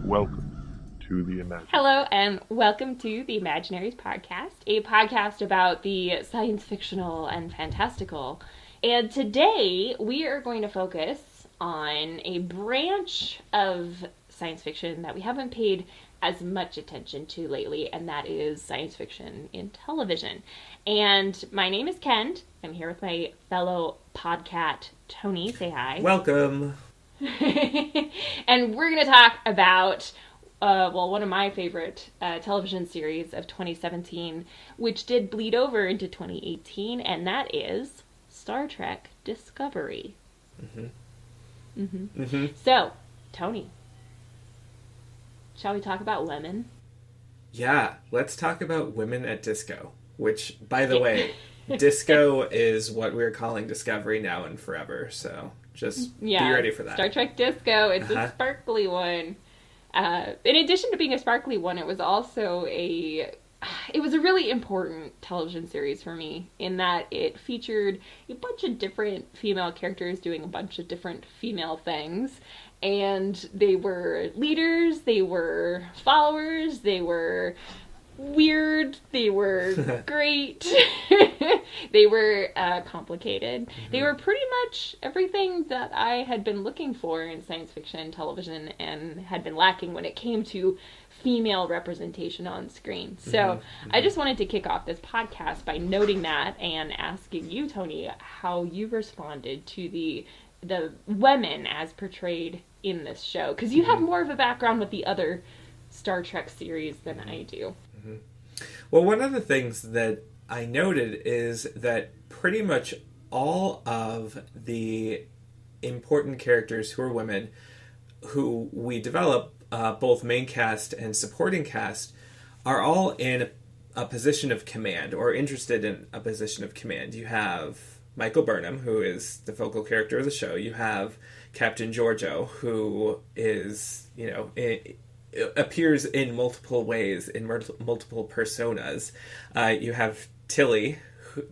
Welcome to the Imaginaries. Hello, and welcome to the Imaginaries podcast, a podcast about the science fictional and fantastical. And today we are going to focus on a branch of science fiction that we haven't paid as much attention to lately, and that is science fiction in television. And my name is Ken. I'm here with my fellow podcat, Tony. Say hi. Welcome. And we're going to talk about, one of my favorite television series of 2017, which did bleed over into 2018, and that is Star Trek Discovery. So, Tony, shall we talk about women? Yeah, let's talk about women at disco, which, by the way, disco is what we're calling Discovery now and forever, so just be ready for that. Star Trek Disco, it's a sparkly one. In addition to being a sparkly one, it was also a really important television series for me in that it featured a bunch of different female characters doing a bunch of different female things. And they were leaders, they were followers, they were weird, they were great, they were complicated. They were pretty much everything that I had been looking for in science fiction television and had been lacking when it came to female representation on screen. So I just wanted to kick off this podcast by noting that and asking you, Tony, how you responded to the women as portrayed in this show, because you have more of a background with the other Star Trek series than I do. Well, one of the things that I noted is that pretty much all of the important characters who are women who we develop, both main cast and supporting cast, are all in a position of command or interested in a position of command. You have Michael Burnham, who is the focal character of the show. You have Captain Giorgio, who is, appears in multiple ways, in multiple personas. You have Tilly,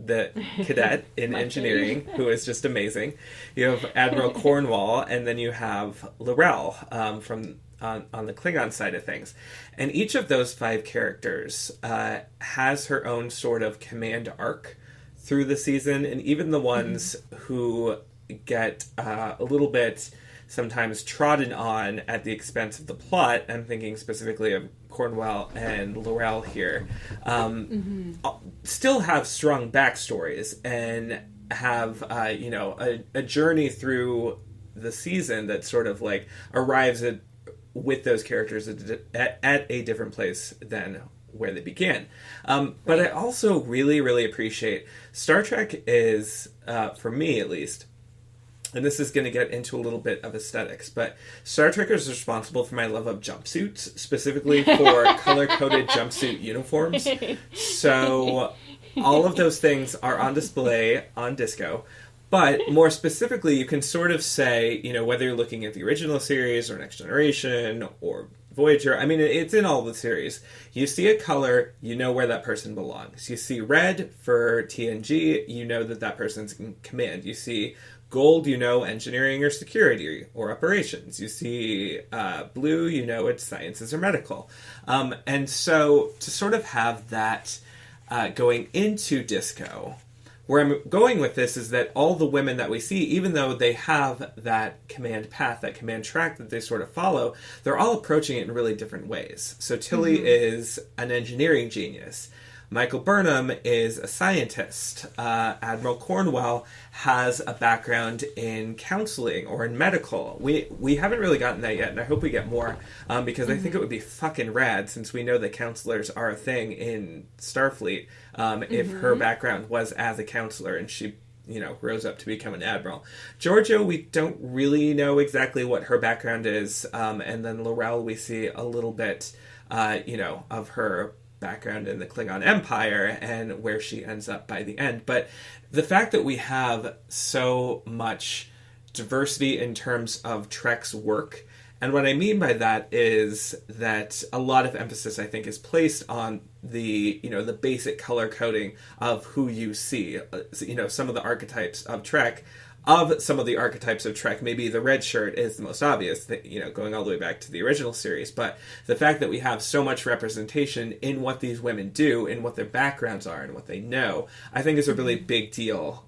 the cadet in engineering, who is just amazing. You have Admiral Cornwall, and then you have Laurel from on the Klingon side of things. And each of those five characters has her own sort of command arc through the season, and even the ones who get a little bit sometimes trodden on at the expense of the plot. I'm thinking specifically of Cornwell and Laurel here. Still have strong backstories and have a journey through the season that sort of like arrives with those characters at a different place than where they began. But I also really, really appreciate Star Trek is, for me at least, and this is going to get into a little bit of aesthetics, but Star Trek is responsible for my love of jumpsuits, specifically for color-coded jumpsuit uniforms. So all of those things are on display on Disco. But more specifically, you can sort of say, whether you're looking at the original series or Next Generation or Voyager, I mean, it's in all the series. You see a color, you know where that person belongs. You see red for TNG, you know that person's in command. You see gold, you know engineering or security or operations. You see blue, you know it's sciences or medical. And so to sort of have that going into Disco, where I'm going with this is that all the women that we see, even though they have that command path, that command track that they sort of follow, they're all approaching it in really different ways. So Tilly is an engineering genius. Michael Burnham is a scientist. Admiral Cornwell has a background in counseling or in medical. We haven't really gotten that yet, and I hope we get more, because I think it would be fucking rad, since we know that counselors are a thing in Starfleet, if her background was as a counselor and she rose up to become an admiral. Giorgio, we don't really know exactly what her background is, and then Laurel, we see a little bit, of her background in the Klingon Empire and where she ends up by the end. But the fact that we have so much diversity in terms of Trek's work, and what I mean by that is that a lot of emphasis, I think, is placed on the basic color coding of who you see. Some of the archetypes of Trek of some of the archetypes of Trek. Maybe the red shirt is the most obvious, going all the way back to the original series. But the fact that we have so much representation in what these women do, in what their backgrounds are, and what they know, I think is a really big deal,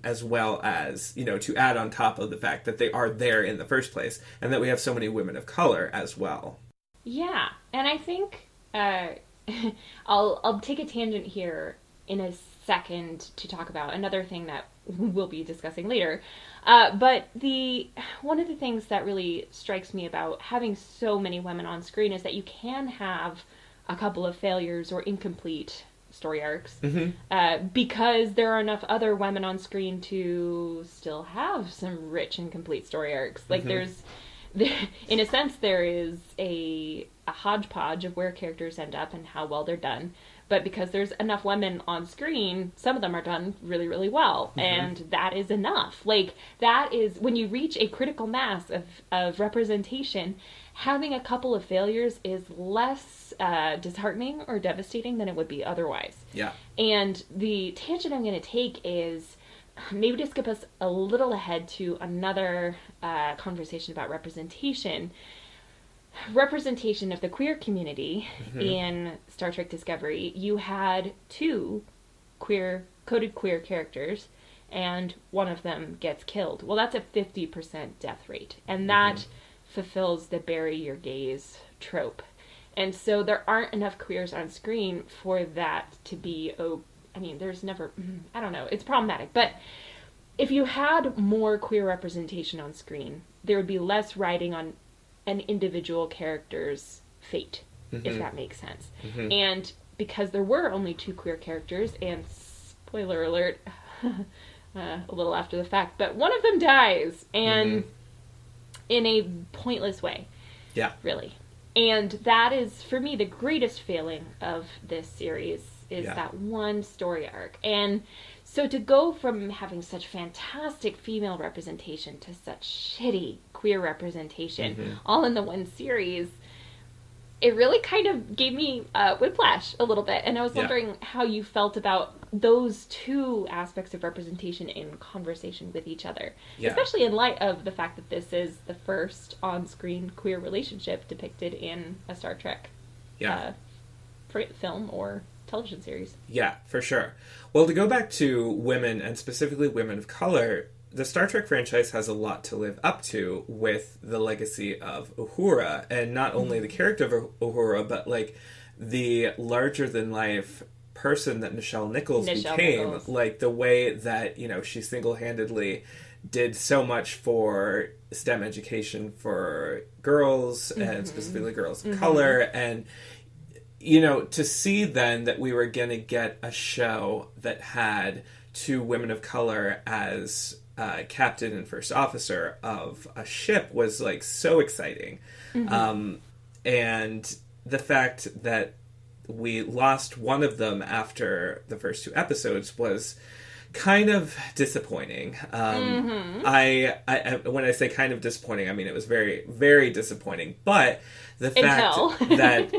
as well as, to add on top of the fact that they are there in the first place, and that we have so many women of color as well. Yeah, and I think I'll take a tangent here in a second to talk about another thing that we'll be discussing later. But one of the things that really strikes me about having so many women on screen is that you can have a couple of failures or incomplete story arcs, because there are enough other women on screen to still have some rich and complete story arcs. Like in a sense, there is a hodgepodge of where characters end up and how well they're done. But because there's enough women on screen, some of them are done really, really well. And that is enough. Like, that is, when you reach a critical mass of representation, having a couple of failures is less disheartening or devastating than it would be otherwise. Yeah. And the tangent I'm going to take is maybe to skip us a little ahead to another conversation about representation. Representation of the queer community in Star Trek Discovery. You had 2 coded queer characters, and one of them gets killed. Well, that's a 50% death rate, and that fulfills the bury your gaze trope. And so there aren't enough queers on screen for that to be, there's never, I don't know, it's problematic. But if you had more queer representation on screen, there would be less riding on an individual character's fate, if that makes sense. And because there were only 2 queer characters, and spoiler alert, a little after the fact, but one of them dies, and in a pointless way. Yeah. Really. And that is, for me, the greatest failing of this series is that one story arc. And so to go from having such fantastic female representation to such shitty queer representation all in the one series, it really kind of gave me whiplash a little bit. And I was wondering how you felt about those 2 aspects of representation in conversation with each other, especially in light of the fact that this is the first on-screen queer relationship depicted in a Star Trek film or television series. Yeah, for sure. Well, to go back to women, and specifically women of color, the Star Trek franchise has a lot to live up to with the legacy of Uhura, and not only the character of Uhura, but like the larger-than-life person that Nichelle Nichols became. Like the way that, she single-handedly did so much for STEM education for girls, and specifically girls of color, and to see then that we were going to get a show that had 2 women of color as captain and first officer of a ship was like so exciting. And the fact that we lost one of them after the first 2 episodes was kind of disappointing. I when I say kind of disappointing, I mean it was very, very disappointing. But the fact that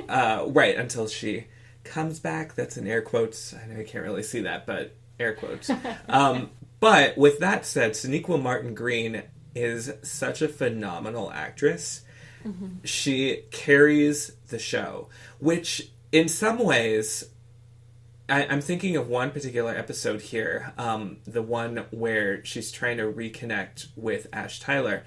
until she comes back, that's in air quotes. I know you can't really see that, but air quotes. But with that said, Sonequa Martin Green is such a phenomenal actress. She carries the show, which in some ways, I'm thinking of one particular episode here, the one where she's trying to reconnect with Ash Tyler.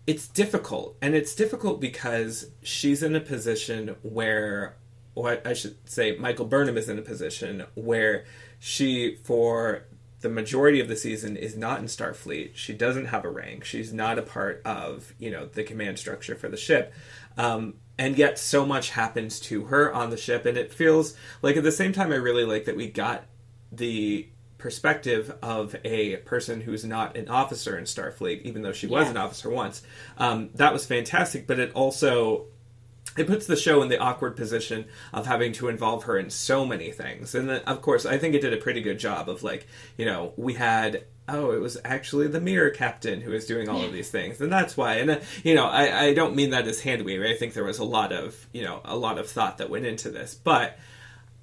It's difficult, and it's difficult because she's in a position where, or I should say Michael Burnham is in a position where she, for the majority of the season, is not in Starfleet. She doesn't have a rank. She's not a part of, the command structure for the ship. And yet so much happens to her on the ship, and it feels like at the same time I really like that we got the perspective of a person who's not an officer in Starfleet, even though she was an officer once. That was fantastic, but it puts the show in the awkward position of having to involve her in so many things. And then, of course, I think it did a pretty good job of we had, it was actually the mirror captain who was doing all of these things. And that's why, and I don't mean that as hand wavy. I think there was a lot of thought that went into this, but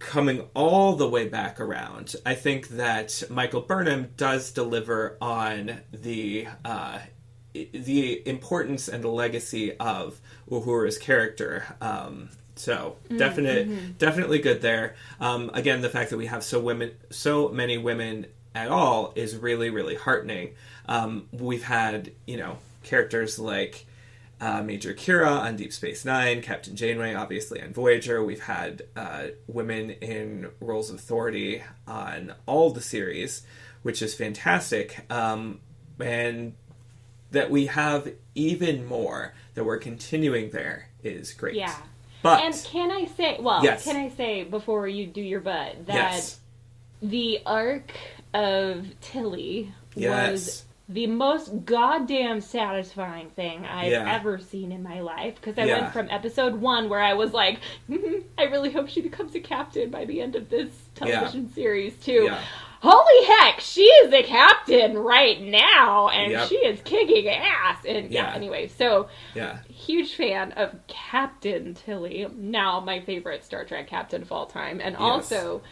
coming all the way back around, I think that Michael Burnham does deliver on the importance and the legacy of Uhura's character. Definitely good there. Again, the fact that we have so many women at all is really, really heartening. We've had, characters like Major Kira on Deep Space Nine, Captain Janeway, obviously, on Voyager. We've had women in roles of authority on all the series, which is fantastic. And that we have even more that we're continuing there is great. Yeah. But, and can I say, before you do your butt, that the arc of Tilly was the most goddamn satisfying thing I've ever seen in my life. Because I went from episode 1, where I was like, I really hope she becomes a captain by the end of this television series, to holy heck, she is the captain right now, and she is kicking ass. And anyway, so huge fan of Captain Tilly, now my favorite Star Trek captain of all time, and also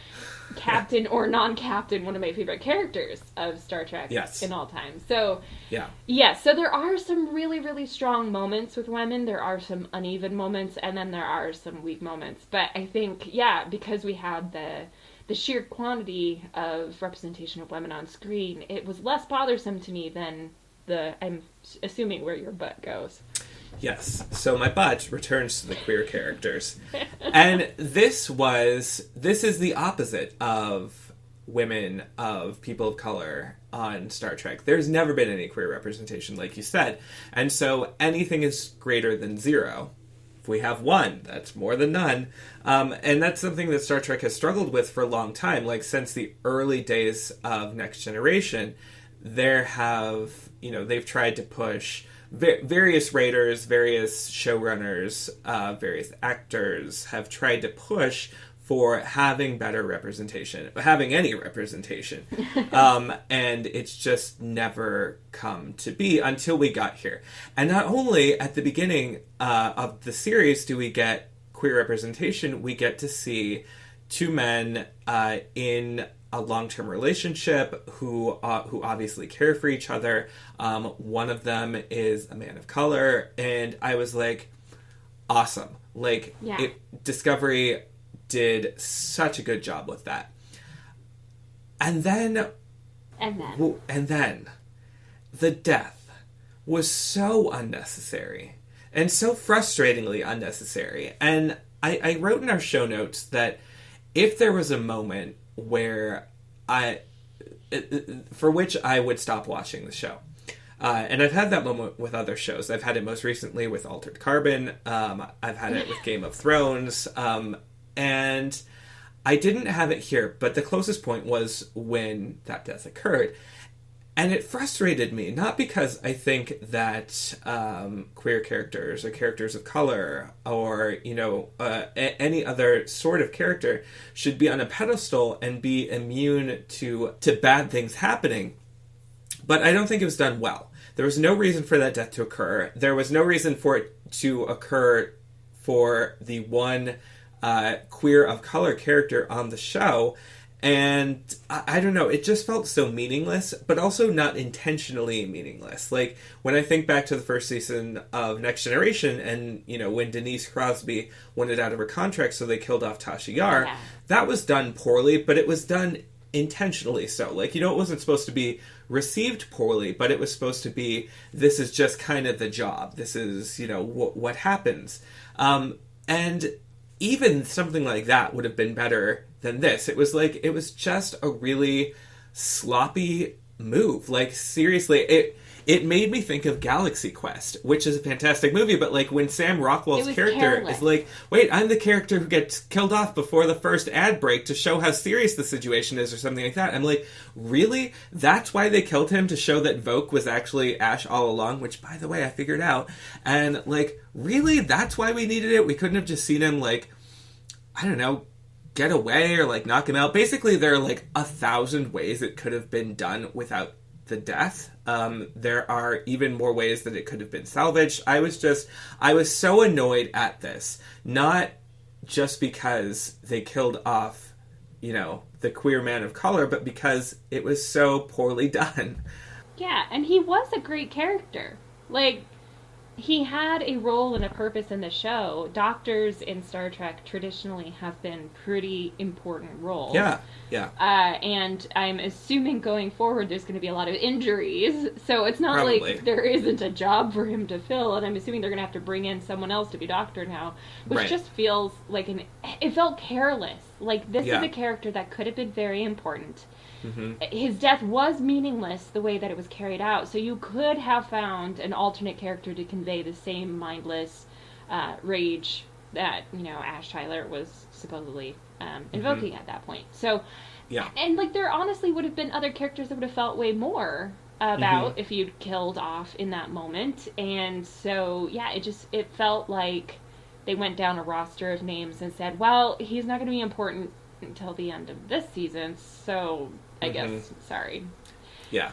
captain or non-captain, one of my favorite characters of Star Trek in all time. So so there are some really, really strong moments with women. There are some uneven moments, and then there are some weak moments. But I think, because we had the sheer quantity of representation of women on screen, it was less bothersome to me than I'm assuming where your butt goes. Yes. So my butt returns to the queer characters. And this is the opposite of women, of people of color on Star Trek. There's never been any queer representation, like you said. And so anything is greater than 0. If we have 1, that's more than none. And that's something that Star Trek has struggled with for a long time. Like, since the early days of Next Generation, they've tried to push various writers, various showrunners, various actors have tried to push for having better representation, having any representation. And it's just never come to be until we got here. And not only at the beginning of the series do we get queer representation, we get to see 2 men in a long-term relationship who obviously care for each other. One of them is a man of color, and I was like, awesome. Like, Discovery did such a good job with that. And then the death was so unnecessary and so frustratingly unnecessary. And I wrote in our show notes that if there was a moment where for which I would stop watching the show. And I've had that moment with other shows. I've had it most recently with Altered Carbon. I've had it with Game of Thrones. And I didn't have it here, but the closest point was when that death occurred. And it frustrated me, not because I think that queer characters or characters of color or, any other sort of character should be on a pedestal and be immune to bad things happening. But I don't think it was done well. There was no reason for that death to occur. There was no reason for it to occur for the one queer of color character on the show. And I don't know, it just felt so meaningless, but also not intentionally meaningless. Like, when I think back to the first season of Next Generation and, when Denise Crosby wanted out of her contract, so they killed off Tasha Yar, that was done poorly, but it was done intentionally so. Like, it wasn't supposed to be received poorly, but it was supposed to be, this is just kind of the job. This is, what happens. And even something like that would have been better than this. It was just a really sloppy move. Like, seriously, it made me think of Galaxy Quest, which is a fantastic movie, but like when Sam Rockwell's character is like, wait, I'm the character who gets killed off before the first ad break to show how serious the situation is or something like that. I'm like, really? That's why they killed him, to show that Voke was actually Ash all along, which, by the way, I figured out. And like, really? That's why we needed it? We couldn't have just seen him, like, I don't know, get away or like knock him out. Basically, there are like 1,000 ways it could have been done without the death. There are even more ways that it could have been salvaged. I was so annoyed at this. Not just because they killed off, the queer man of color, but because it was so poorly done. Yeah, and he was a great character. Like, he had a role and a purpose in the show. Doctors in Star Trek traditionally have been pretty important roles. Yeah. And I'm assuming going forward there's going to be a lot of injuries, so it's not Probably. like there isn't a job for him to fill, and I'm assuming they're going to have to bring in someone else to be Doctor now, which Right. just feels like it felt careless. Like, this Yeah. is a character that could have been very important. Mm-hmm. His death was meaningless the way that it was carried out, so you could have found an alternate character to convey the same mindless rage that, Ash Tyler was supposedly invoking at that point. So, Yeah. and like, there honestly would have been other characters that would have felt way more about if you'd killed off in that moment. And so, yeah, it felt like they went down a roster of names and said, well, he's not going to be important until the end of this season, so I guess, sorry. Yeah.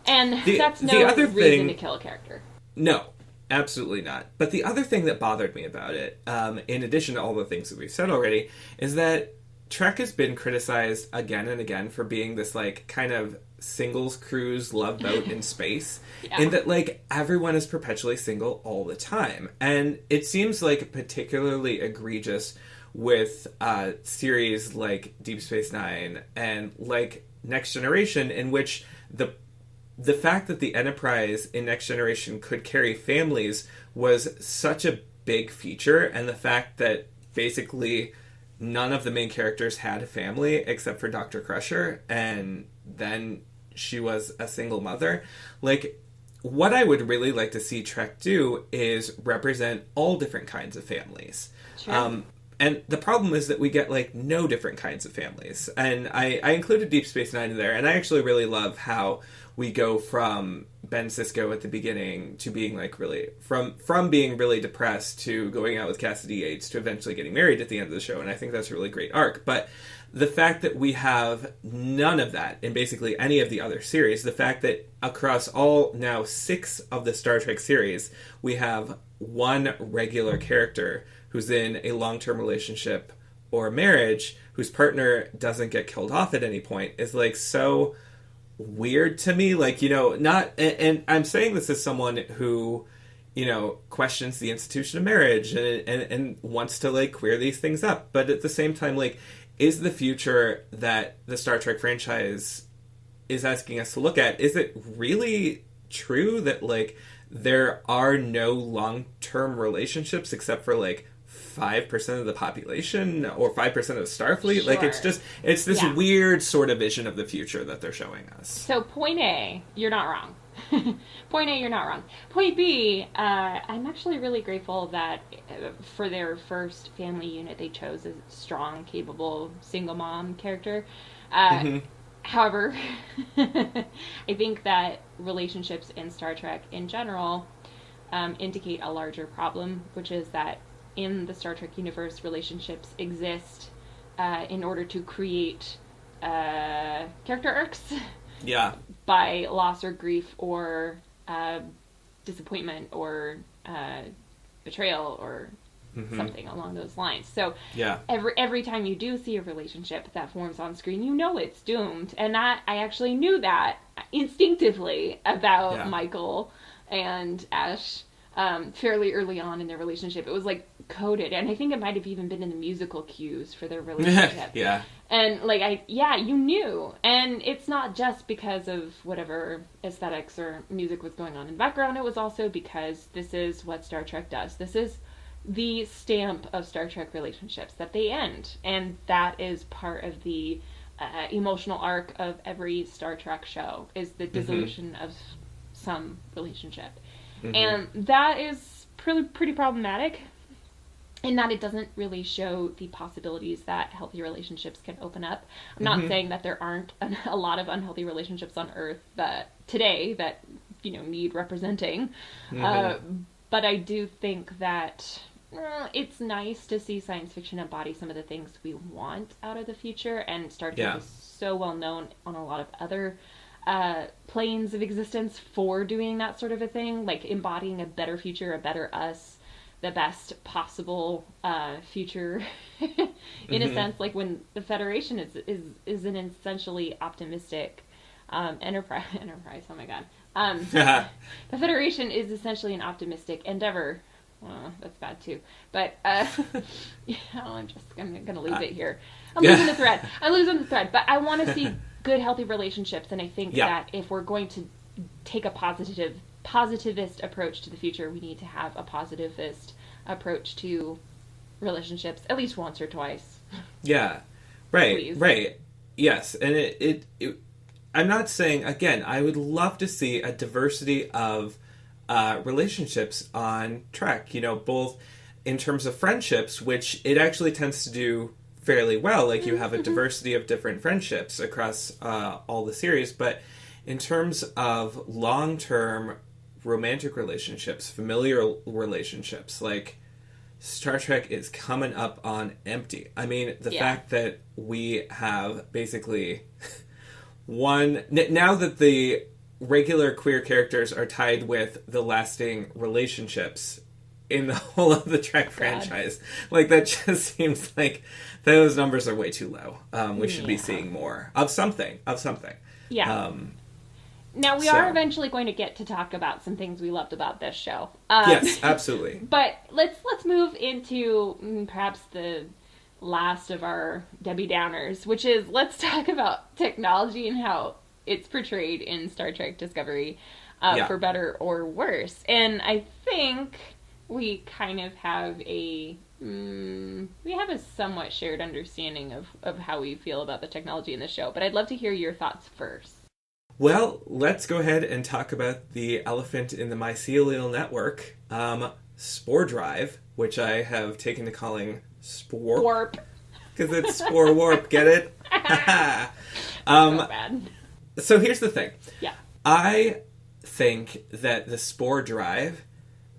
And that's no the other reason thing, to kill a character. No, absolutely not. But the other thing that bothered me about it, in addition to all the things that we've said already, is that Trek has been criticized again and again for being this, like, kind of singles cruise love boat in space. Yeah. In that, like, everyone is perpetually single all the time. And it seems, like, particularly egregious with series like Deep Space Nine and, like, Next Generation, in which the fact that the Enterprise in Next Generation could carry families was such a big feature, and the fact that basically none of the main characters had a family except for Dr. Crusher, and then she was a single mother. Like, what I would really like to see Trek do is represent all different kinds of families. Sure. And the problem is that we get, like, no different kinds of families. And I included Deep Space Nine in there, and I actually really love how we go from Ben Sisko at the beginning to being, like, really... From being really depressed to going out with Cassidy Yates to eventually getting married at the end of the show, and I think that's a really great arc. But the fact that we have none of that in basically any of the other series, the fact that across all now 6 of the Star Trek series, we have one regular character who's in a long-term relationship or a marriage whose partner doesn't get killed off at any point is, like, so weird to me. Like, not... And I'm saying this as someone who, questions the institution of marriage and wants to, like, queer these things up. But at the same time, like, is the future that the Star Trek franchise is asking us to look at, is it really true that, like, there are no long-term relationships except for, like, 5% of the population or 5% of Starfleet? Sure. Like, it's this weird sort of vision of the future that they're showing us. So, point A, you're not wrong. Point A, you're not wrong. Point B, I'm actually really grateful that for their first family unit, they chose a strong, capable, single mom character. However, I think that relationships in Star Trek in general indicate a larger problem, which is that in the Star Trek universe, relationships exist in order to create character arcs. Yeah. By loss or grief or disappointment or betrayal or something along those lines. So yeah. every time you do see a relationship that forms on screen, you know it's doomed. And I actually knew that instinctively about Michael and Ash fairly early on in their relationship. It was, like, coded, and I think it might have even been in the musical cues for their relationship. Yeah. And, like, you knew. And it's not just because of whatever aesthetics or music was going on in the background. It was also because this is what Star Trek does. This is the stamp of Star Trek relationships, that they end. And that is part of the emotional arc of every Star Trek show, is the dissolution of some relationship. And that is pretty problematic, in that it doesn't really show the possibilities that healthy relationships can open up. I'm not saying that there aren't a lot of unhealthy relationships on Earth today that need representing, but I do think that it's nice to see science fiction embody some of the things we want out of the future, and Star Trek is so well known on a lot of other planes of existence for doing that sort of a thing, like embodying a better future, a better us the best possible future in a sense, like when the Federation is an essentially optimistic enterprise. Oh my god. The Federation is essentially an optimistic endeavor. That's bad too. But I'm gonna lose it here. I'm losing the thread. But I want to see good, healthy relationships, and I think that if we're going to take a positivist approach to the future, we need to have a positivist approach to relationships at least once or twice. Yeah, right, Please. right. Yes, and it I'm not saying, again, I would love to see a diversity of relationships on Trek, both in terms of friendships, which it actually tends to do fairly well. Like, you have a diversity of different friendships across all the series, but in terms of long-term romantic relationships, familial relationships, like, Star Trek is coming up on empty. I mean, the fact that we have basically now that the regular queer characters are tied with the lasting relationships in the whole of the Trek franchise, like, that just seems like those numbers are way too low. We should be seeing more of something. Yeah. Now, we are eventually going to get to talk about some things we loved about this show. Yes, absolutely. But let's move into perhaps the last of our Debbie Downers, which is, let's talk about technology and how it's portrayed in Star Trek Discovery, for better or worse. And I think we kind of have a somewhat shared understanding of how we feel about the technology in the show. But I'd love to hear your thoughts first. Well, let's go ahead and talk about the elephant in the mycelial network, spore drive, which I have taken to calling spore. Warp. Because it's spore warp, get it? So bad. So here's the thing. Yeah. I think that the spore drive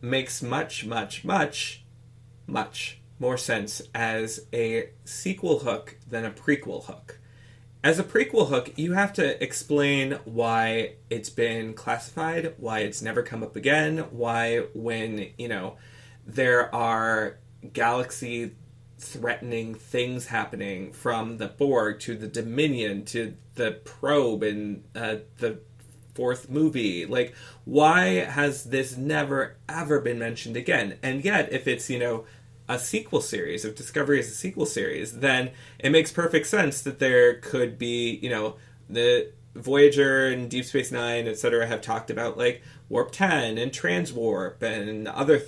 makes much, much, much, much more sense as a sequel hook than a prequel hook. As a prequel hook, you have to explain why it's been classified, why it's never come up again, why when, there are galaxy-threatening things happening from the Borg to the Dominion to the probe in the fourth movie. Like, why has this never, ever been mentioned again? And yet, if it's, a sequel series, if Discovery is a sequel series, then it makes perfect sense that there could be, the Voyager and Deep Space Nine, etc., have talked about, like, Warp 10 and Transwarp and other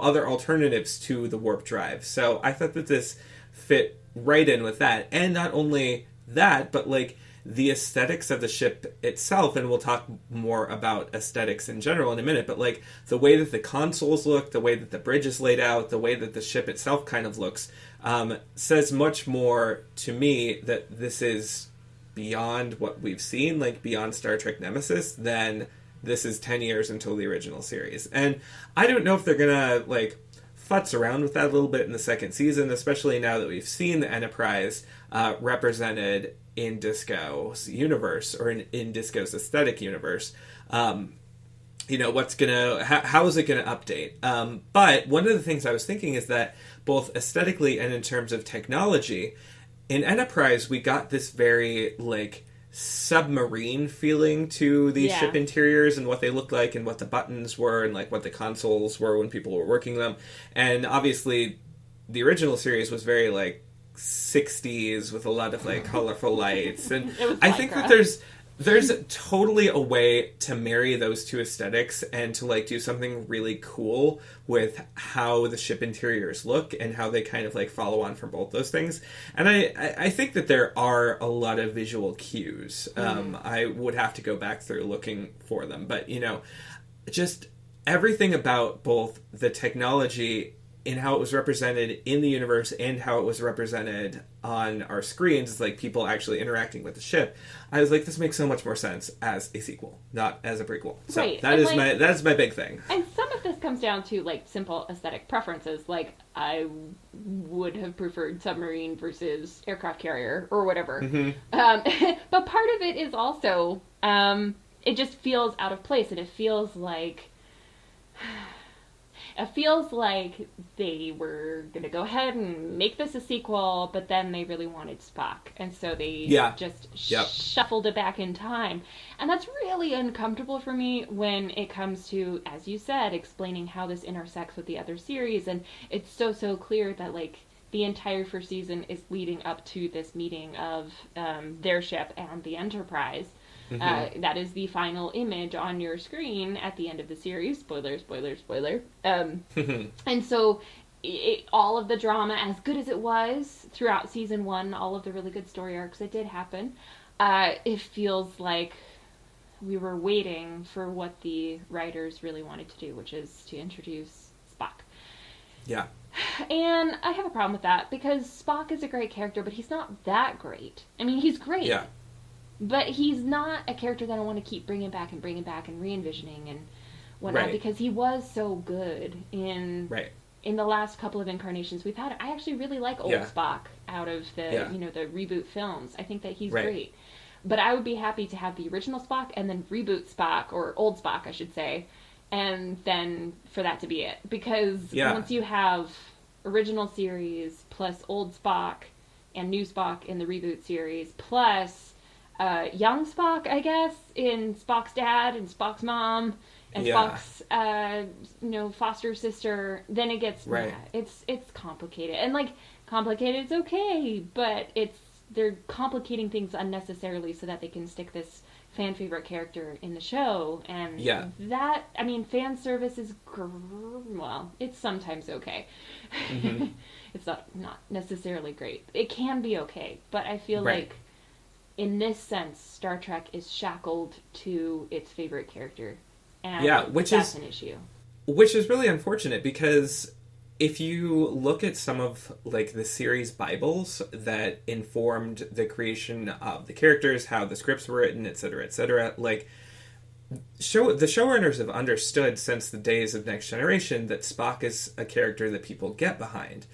other alternatives to the warp drive. So I thought that this fit right in with that. And not only that, but, like, the aesthetics of the ship itself, and we'll talk more about aesthetics in general in a minute, but, like, the way that the consoles look, the way that the bridge is laid out, the way that the ship itself kind of looks, says much more to me that this is beyond what we've seen, like, beyond Star Trek Nemesis, than this is 10 years until the original series. And I don't know if they're gonna, like, futz around with that a little bit in the second season, especially now that we've seen the Enterprise represented in Disco's universe, or in Disco's aesthetic universe. How is it going to update? But one of the things I was thinking is that both aesthetically and in terms of technology, in Enterprise, we got this very, like, submarine feeling to the ship interiors and what they looked like and what the buttons were and, like, what the consoles were when people were working them. And obviously, the original series was very, like, 60s with a lot of, like, colorful lights, and I think that there's totally a way to marry those two aesthetics and to, like, do something really cool with how the ship interiors look and how they kind of, like, follow on from both those things. And I think that there are a lot of visual cues. I would have to go back through looking for them, but just everything about both the technology in how it was represented in the universe and how it was represented on our screens, like people actually interacting with the ship, I was like, this makes so much more sense as a sequel, not as a prequel. So right. that is my big thing. And some of this comes down to, like, simple aesthetic preferences. Like, I would have preferred submarine versus aircraft carrier or whatever. Mm-hmm. But part of it is also, it just feels out of place, and it feels like... It feels like they were going to go ahead and make this a sequel, but then they really wanted Spock. And so they just shuffled it back in time. And that's really uncomfortable for me when it comes to, as you said, explaining how this intersects with the other series. And it's so clear that, like, the entire first season is leading up to this meeting of their ship and the Enterprise. That is the final image on your screen at the end of the series. Spoiler. And so all of the drama, as good as it was throughout season 1, all of the really good story arcs that did happen, it feels like we were waiting for what the writers really wanted to do, which is to introduce Spock. Yeah. And I have a problem with that, because Spock is a great character, but he's not that great. I mean, he's great. Yeah. But he's not a character that I want to keep bringing back and re-envisioning and whatnot, because he was so good in the last couple of incarnations we've had. I actually really like old Spock out of the the reboot films. I think that he's great. But I would be happy to have the original Spock and then reboot Spock, or old Spock, I should say, and then for that to be it. Because once you have original series plus old Spock and new Spock in the reboot series plus young Spock, I guess, in Spock's dad and Spock's mom and Spock's foster sister, then it gets it's complicated. And like, complicated is okay, but they're complicating things unnecessarily so that they can stick this fan favorite character in the show. And that, I mean, fan service is well, it's sometimes okay. It's not necessarily great. It can be okay, but I feel like in this sense, Star Trek is shackled to its favorite character. And that's an issue. Which is really unfortunate, because if you look at some of, like, the series Bibles that informed the creation of the characters, how the scripts were written, etc., like, the showrunners have understood since the days of Next Generation that Spock is a character that people get behind.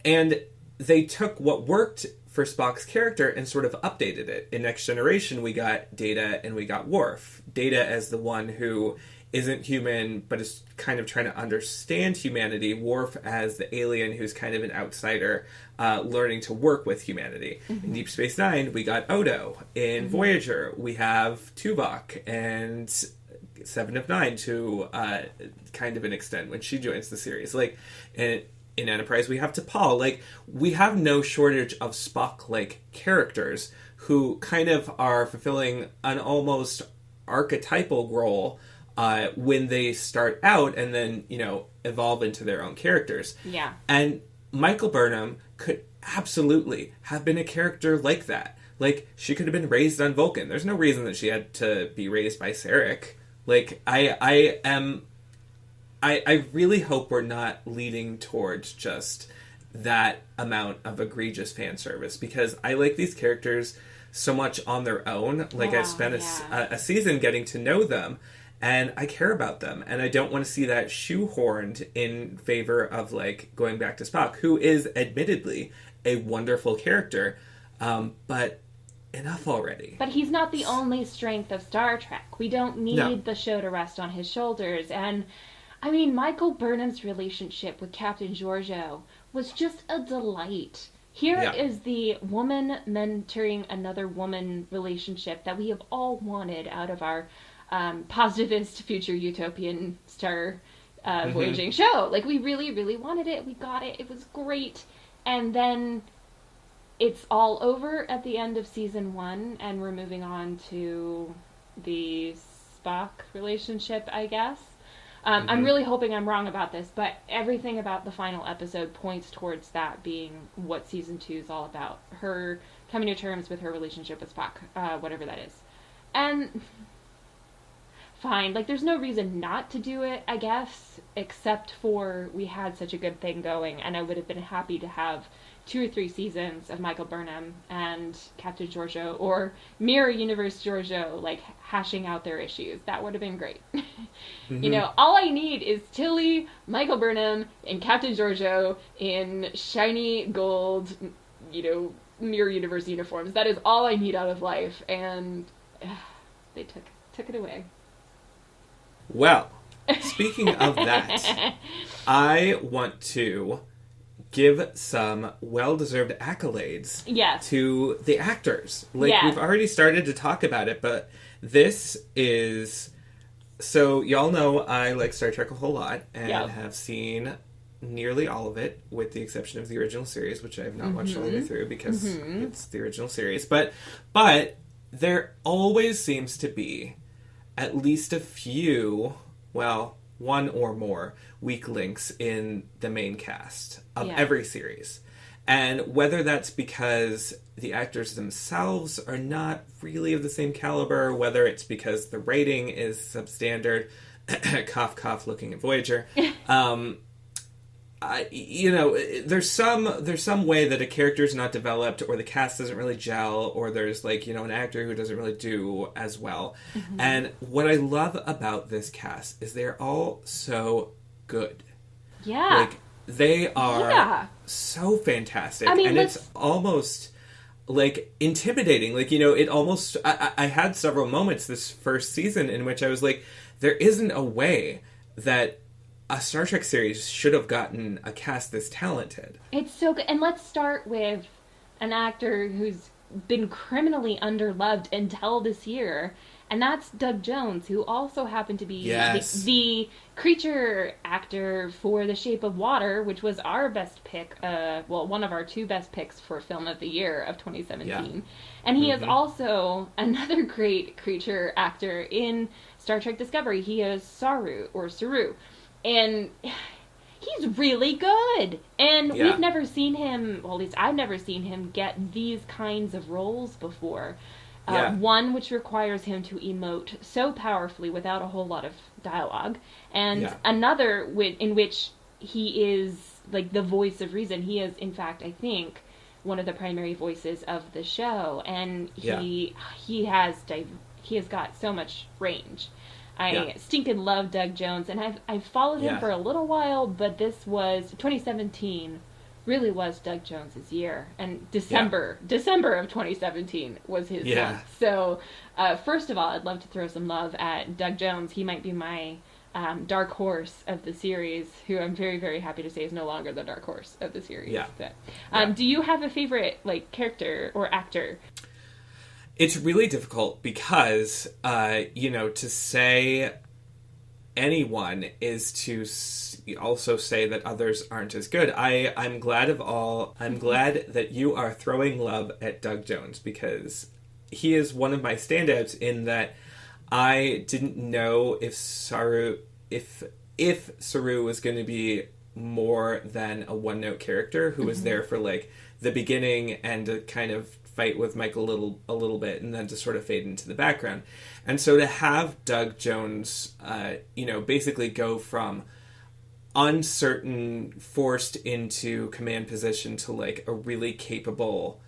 And they took what worked for Spock's character and sort of updated it. In Next Generation, we got Data and we got Worf. Data as the one who isn't human, but is kind of trying to understand humanity. Worf as the alien who's kind of an outsider, learning to work with humanity. In Deep Space Nine, we got Odo. In Voyager, we have Tuvok and Seven of Nine to kind of an extent when she joins the series. Like, in Enterprise, we have T'Pol. Like, we have no shortage of Spock-like characters who kind of are fulfilling an almost archetypal role when they start out and then, evolve into their own characters. Yeah. And Michael Burnham could absolutely have been a character like that. Like, she could have been raised on Vulcan. There's no reason that she had to be raised by Sarek. Like, I really hope we're not leading towards just that amount of egregious fan service, because I like these characters so much on their own. Like, I've spent a season getting to know them, and I care about them, and I don't want to see that shoehorned in favor of, like, going back to Spock, who is admittedly a wonderful character, but enough already. But he's not the only strength of Star Trek. We don't need the show to rest on his shoulders. And I mean, Michael Burnham's relationship with Captain Georgiou was just a delight. Here is the woman mentoring another woman relationship that we have all wanted out of our positivist future utopian star voyaging show. Like, we really, really wanted it. We got it. It was great. And then it's all over at the end of season 1, and we're moving on to the Spock relationship, I guess. I'm really hoping I'm wrong about this, but everything about the final episode points towards that being what season 2 is all about. Her coming to terms with her relationship with Spock, whatever that is. And fine, like, there's no reason not to do it, I guess, except for we had such a good thing going, and I would have been happy to have 2 or 3 seasons of Michael Burnham and Captain Georgiou, or Mirror Universe Georgiou, like, hashing out their issues. That would have been great. All I need is Tilly, Michael Burnham, and Captain Georgiou in shiny gold, Mirror Universe uniforms. That is all I need out of life, and they took it away. Well, speaking of that, I want to give some well-deserved accolades Yes. to the actors. Like, Yes. we've already started to talk about it, but this is... So, y'all know I like Star Trek a whole lot, and have seen nearly all of it, with the exception of the original series, which I have not watched all the way through, because it's the original series. But there always seems to be at least a few, well, one or more weak links in the main cast of every series. And whether that's because the actors themselves are not really of the same caliber, whether it's because the writing is substandard, cough, cough, looking at Voyager, there's some way that a character's not developed, or the cast doesn't really gel, or there's an actor who doesn't really do as well. And what I love about this cast is they're all so good. Yeah. They are so fantastic. I mean, and it's almost intimidating. It almost, I had several moments this first season in which I was like, there isn't a way that a Star Trek series should have gotten a cast this talented. It's so good. And let's start with an actor who's been criminally underloved until this year, and that's Doug Jones, who also happened to be the creature actor for The Shape of Water, which was our best pick, one of our two best picks for Film of the Year of 2017. Yeah. And he is also another great creature actor in Star Trek Discovery. He is Saru. And he's really good. And we've never seen him, well, at least I've never seen him get these kinds of roles before. One which requires him to emote so powerfully without a whole lot of dialogue. And another in which he is the voice of reason. He is, in fact, I think, one of the primary voices of the show. And he has got so much range. I stinking love Doug Jones, and I've followed him for a little while, but this was 2017 really was Doug Jones's year, and December of 2017 was his month. So first of all, I'd love to throw some love at Doug Jones. He might be my dark horse of the series, who I'm very, very happy to say is no longer the dark horse of the series. But, do you have a favorite character or actor? It's really difficult because, to say anyone is to also say that others aren't as good. I'm glad that you are throwing love at Doug Jones, because he is one of my standouts in that I didn't know if Saru was going to be more than a one-note character who was there for the beginning and to kind of fight with Michael a little bit, and then to sort of fade into the background. And so to have Doug Jones, basically go from uncertain, forced into command position to a really capable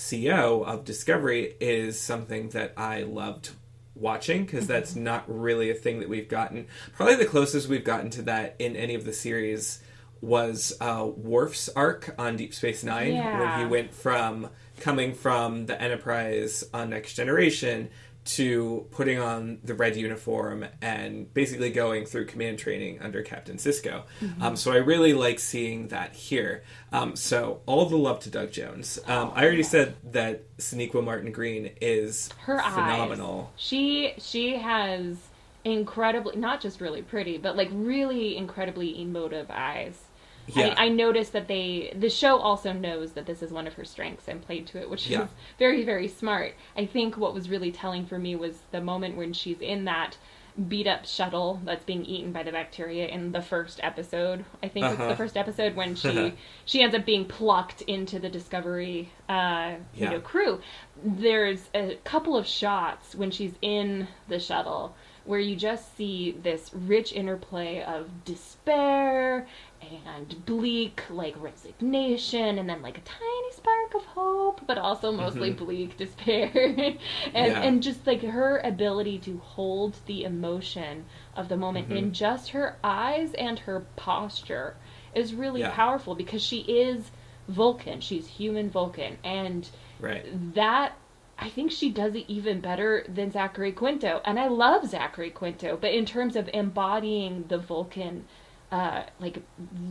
CO of Discovery is something that I loved watching, because that's not really a thing that we've gotten. Probably the closest we've gotten to that in any of the series was Worf's arc on Deep Space Nine, where he went from coming from the Enterprise on Next Generation to putting on the red uniform and basically going through command training under Captain Sisko. So I really like seeing that here. So all the love to Doug Jones. I already said that Sonequa Martin Green is phenomenal. Eyes. She has incredibly, not just really pretty, but really incredibly emotive eyes. I noticed that the show also knows that this is one of her strengths and played to it, which is very, very smart. I think what was really telling for me was the moment when she's in that beat-up shuttle that's being eaten by the bacteria in the first episode. I think it's the first episode when she ends up being plucked into the Discovery crew. There's a couple of shots when she's in the shuttle where you just see this rich interplay of despair and bleak, resignation, and then, a tiny spark of hope, but also mostly bleak despair. and just, her ability to hold the emotion of the moment in just her eyes and her posture is really powerful, because she is Vulcan. She's human Vulcan. And that I think she does it even better than Zachary Quinto. And I love Zachary Quinto, but in terms of embodying the Vulcan like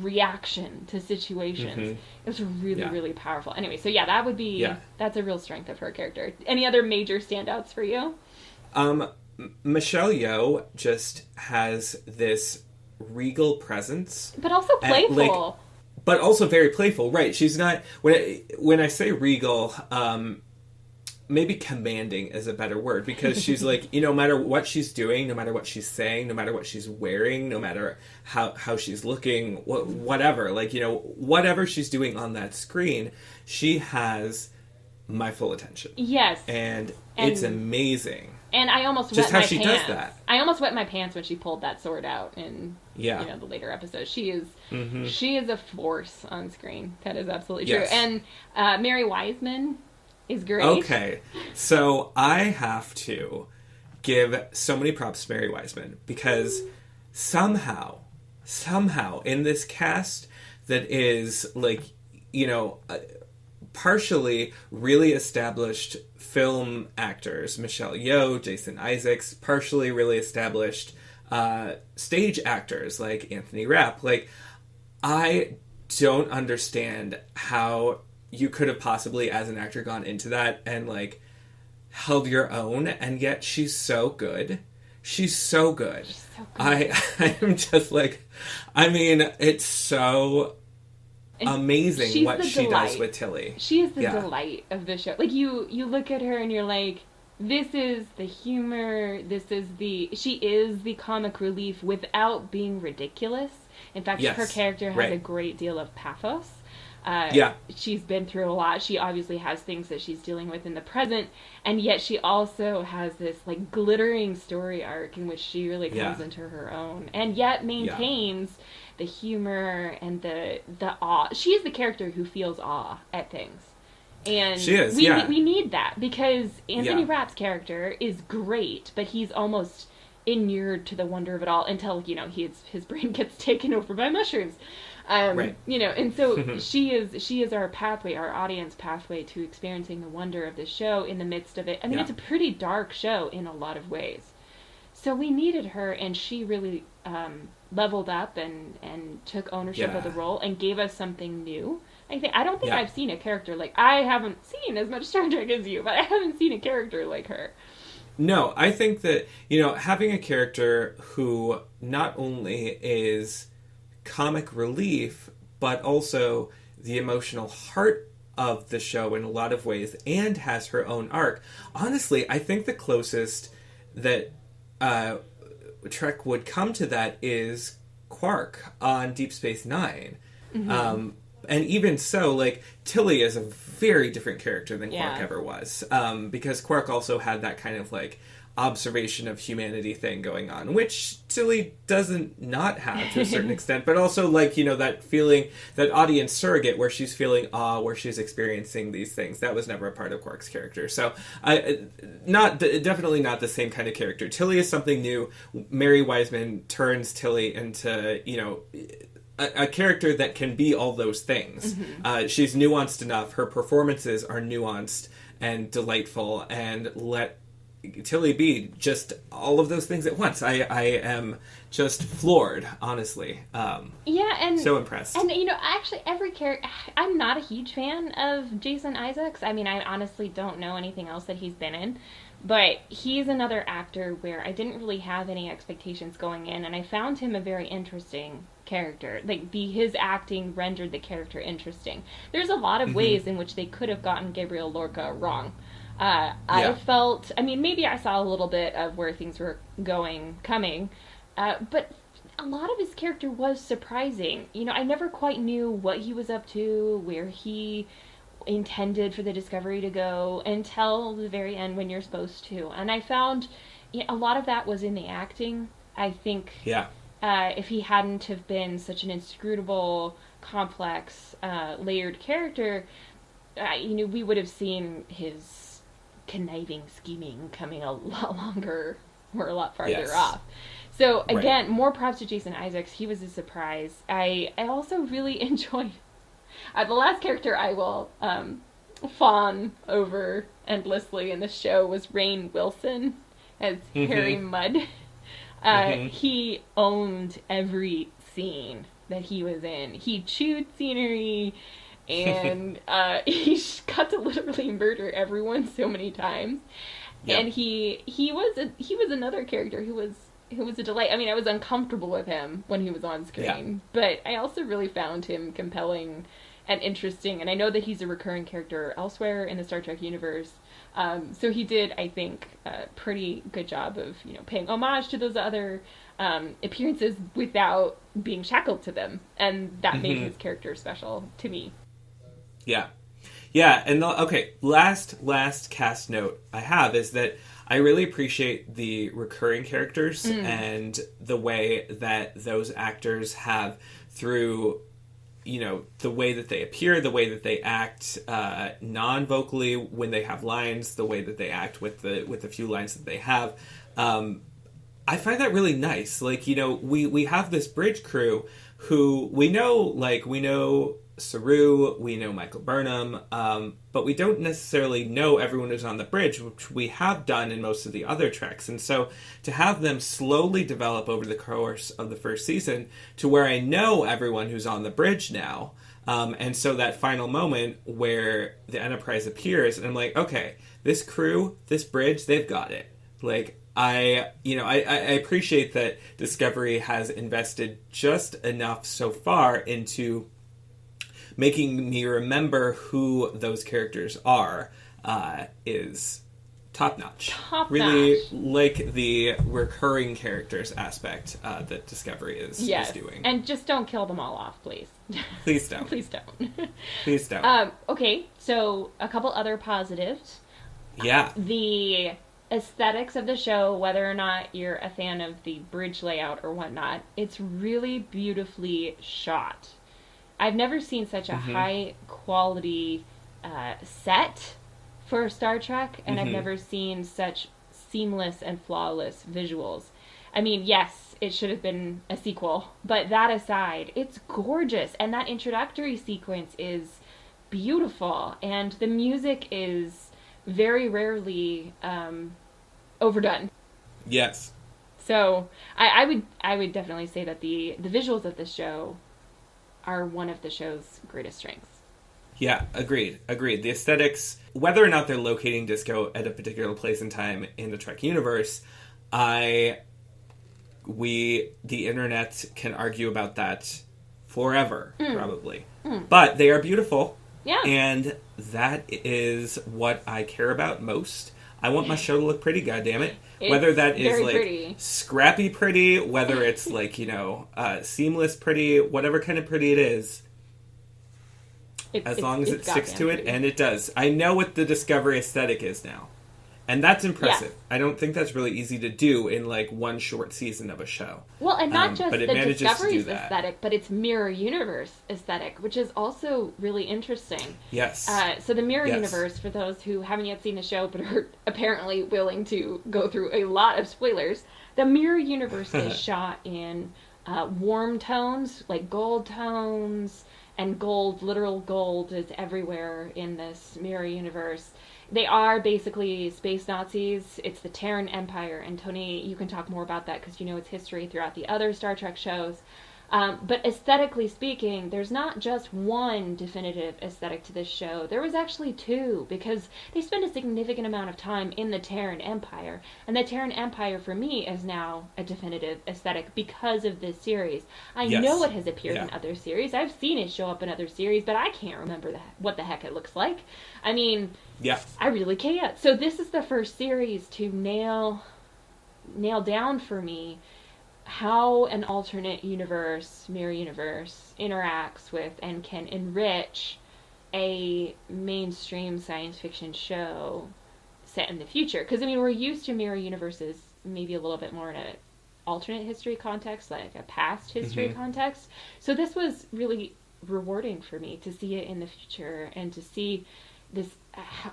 reaction to situations, it was really, really powerful. Anyway, so yeah, that would be that's a real strength of her character. Any other major standouts for you? Michelle Yeoh just has this regal presence, but also playful. But also very playful, right? She's not, when I say regal, maybe commanding is a better word, because she's like, no matter what she's doing, no matter what she's saying, no matter what she's wearing, no matter how she's looking, whatever, like, whatever she's doing on that screen, she has my full attention. Yes. And it's amazing. And I almost just wet how my she pants. does that. I almost wet my pants when she pulled that sword out in the later episodes. She is a force on screen. That is absolutely true. And Mary Wiseman is great. Okay, so I have to give so many props to Mary Wiseman, because somehow in this cast that is like, partially really established film actors, Michelle Yeoh, Jason Isaacs, partially really established stage actors like Anthony Rapp. Like, I don't understand how you could have possibly, as an actor, gone into that and like held your own, and yet she's so good. She's so good. She's so good. I'm just like, I mean, it's so amazing what she does with Tilly. She is the delight of the show. Like, you look at her and you're like, this is the humor, she is the comic relief without being ridiculous. In fact, her character has a great deal of pathos. She's been through a lot. She obviously has things that she's dealing with in the present, and yet she also has this like glittering story arc in which she really comes into her own, and yet maintains the humor and the awe. She is the character who feels awe at things. And she is, we need that, because Anthony Rapp's character is great, but he's almost inured to the wonder of it all until, his brain gets taken over by mushrooms. And so she is our pathway, our audience pathway to experiencing the wonder of the show in the midst of it. I mean, it's a pretty dark show in a lot of ways. So we needed her, and she really leveled up and took ownership of the role and gave us something new. I don't think I've seen a character like, I haven't seen as much Star Trek as you, but I haven't seen a character like her. No, I think that, having a character who not only is comic relief, but also the emotional heart of the show in a lot of ways, and has her own arc. Honestly, I think the closest that Trek would come to that is Quark on Deep Space Nine. And even so, like, Tilly is a very different character than Quark ever was. Because Quark also had that kind of, like, observation of humanity thing going on, which Tilly doesn't not have to a certain extent, but also, like, that feeling, that audience surrogate where she's feeling awe, where she's experiencing these things. That was never a part of Quark's character. So, definitely not the same kind of character. Tilly is something new. Mary Wiseman turns Tilly into, a character that can be all those things. She's nuanced enough. Her performances are nuanced and delightful, and let Tilly be just all of those things at once. I am just floored, honestly. And so impressed. And actually, every character. I'm not a huge fan of Jason Isaacs. I mean, I honestly don't know anything else that he's been in. But he's another actor where I didn't really have any expectations going in, and I found him a very interesting character. Like, his acting rendered the character interesting. There's a lot of ways in which they could have gotten Gabriel Lorca wrong. I felt, maybe I saw a little bit of where things were coming, but a lot of his character was surprising. I never quite knew what he was up to, where he intended for the Discovery to go until the very end when you're supposed to. And I found a lot of that was in the acting. I think if he hadn't have been such an inscrutable, complex, layered character, we would have seen his conniving scheming coming a lot longer or a lot farther off. So again, more props to Jason Isaacs. He was a surprise. I also really enjoyed the last character I will fawn over endlessly in the show was Rainn Wilson as Harry Mudd. He owned every scene that he was in. He chewed scenery, and he got to literally murder everyone so many times. Yep. And he was another character who was a delight. I mean, I was uncomfortable with him when he was on screen, but I also really found him compelling and interesting. And I know that he's a recurring character elsewhere in the Star Trek universe. So he did, I think, a pretty good job of, paying homage to those other appearances without being shackled to them. And that made his character special to me. Yeah. Yeah, and last cast note I have is that I really appreciate the recurring characters and the way that those actors have through, the way that they appear, the way that they act non-vocally when they have lines, the way that they act with the few lines that they have. I find that really nice. Like, we have this bridge crew who we know Saru, we know Michael Burnham, but we don't necessarily know everyone who's on the bridge, which we have done in most of the other treks. And so to have them slowly develop over the course of the first season to where I know everyone who's on the bridge now, and so that final moment where the Enterprise appears, and I'm like, okay, this crew, this bridge, they've got it. Like, I appreciate that Discovery has invested just enough so far into making me remember who those characters are is top-notch. Really like the recurring characters aspect that Discovery is doing. And just don't kill them all off, please. Please don't. Please don't. Please don't. Okay, so a couple other positives. Yeah. The aesthetics of the show, whether or not you're a fan of the bridge layout or whatnot, it's really beautifully shot. I've never seen such a high quality set for Star Trek, and I've never seen such seamless and flawless visuals. I mean, yes, it should have been a sequel, but that aside, it's gorgeous, and that introductory sequence is beautiful, and the music is very rarely overdone. Yes. So I would definitely say that the visuals of the show are one of the show's greatest strengths. Yeah, agreed. The aesthetics, whether or not they're locating disco at a particular place and time in the Trek universe, the internet can argue about that forever, probably. But they are beautiful. Yeah. And that is what I care about most. I want my show to look pretty, goddammit. Whether that is like pretty. Scrappy pretty, whether it's like, seamless pretty, whatever kind of pretty it is. As long as it sticks to it, pretty. And it does. I know what the Discovery aesthetic is now. And that's impressive. Yeah. I don't think that's really easy to do in like one short season of a show. Well, and not just the Discovery's aesthetic, but its mirror universe aesthetic, which is also really interesting. Yes. So the mirror universe, for those who haven't yet seen the show but are apparently willing to go through a lot of spoilers, the mirror universe is shot in warm tones, like gold tones, and gold, literal gold is everywhere in this mirror universe. They are basically space Nazis. It's the Terran Empire. And Tony, you can talk more about that because you know its history throughout the other Star Trek shows. But aesthetically speaking, there's not just one definitive aesthetic to this show. There was actually two, because they spend a significant amount of time in the Terran Empire. And the Terran Empire, for me, is now a definitive aesthetic because of this series. I know it has appeared in other series. I've seen it show up in other series, but I can't remember what the heck it looks like. I mean, I really can't. So this is the first series to nail down for me how an alternate universe, mirror universe, interacts with and can enrich a mainstream science fiction show set in the future. Because, I mean, we're used to mirror universes maybe a little bit more in an alternate history context, like a past history context. So this was really rewarding for me to see it in the future and to see this